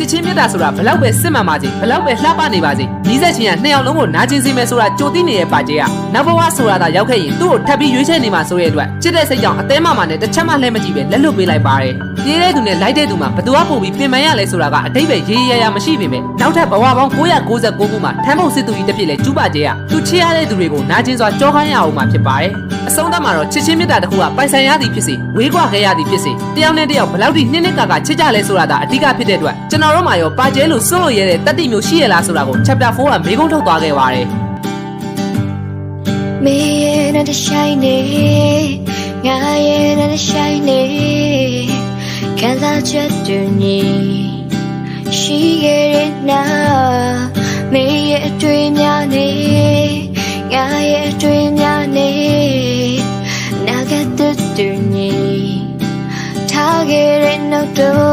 ချစ်ချင်းမြတ်တာဆိုတာဘလောက်ပဲစစ်မှန်ပါစေဘလောက်ပဲလှပနေပါစေနီးစက်ချင်းကနှစ်ယောက်လုံးကိုနာကျင်စေမယ်ဆိုတာကြိုသိနေတဲ့ပါကျေကနောက်ဘဝဆိုတာသာရောက်ခဲ့ရင်သူ့ကိုထပ်ပြီးရွေးချယ်နေမှာဆိုတဲ့အတွက်ချစ်တဲ့စိတ်ကြောင့်အသေးမနဲ့တစ်ချက်မှလှည့်မကြည့်ပဲလက်လွတ်ပေးလိုက်ပါတယ်ပြေးတဲ့သူနဲ့လိုက်တဲ့သူမှာဘသူကပို့ပြီးပြင်ပန်းရလဲဆိုတာကအတိတ်ပဲရေးရရမရှိပေမဲ့နောက်ထပ်ဘဝပေါင်း999ခုမှာထမ်းဖို့စစ်သူကြီးတစ်ဖြစ်လဲကျူးပါကျေကသူချစ်ရတဲ့သူတွေကိုနာကျင်စွာကြောခိုင်းရအောင်မှာဖြစ်ပါတယ်အဆုံးသတ်မှာတော့ချစ်ချင်းမြတ်တာတစ်ခုကပိုင်ဆိုင်ရသည်ဖြစ်စေဝေးကွာခဲ့ရသည်ဖြစ်စေတယောက်နဲ့တယောက်ဘလောက်ထိနှစ်ကာချစ်ကြလဲဆိုတာဒါအဓိကဖြစ်တဲ့အတွက်ကျွန်တော်တို့မှာရောပါကျဲလို့စွန့်လို့ရတဲ့တတိမျိုးရှိရလားဆိုတာကို chapter 4ကမေးခွန်းထုတ်သွားခဲ့ပါတယ်မေးနဲ့တရှိုင်းနေငါရဲ့နဲ့တရှိုင်းနေခံစားချက်တူညီရှိခဲ့တဲ့နာမေးရဲ့အတွေ့များနေငါရဲ့အတွေ့များနေနာကတူညီထားခဲ့တဲ့နောက်တော့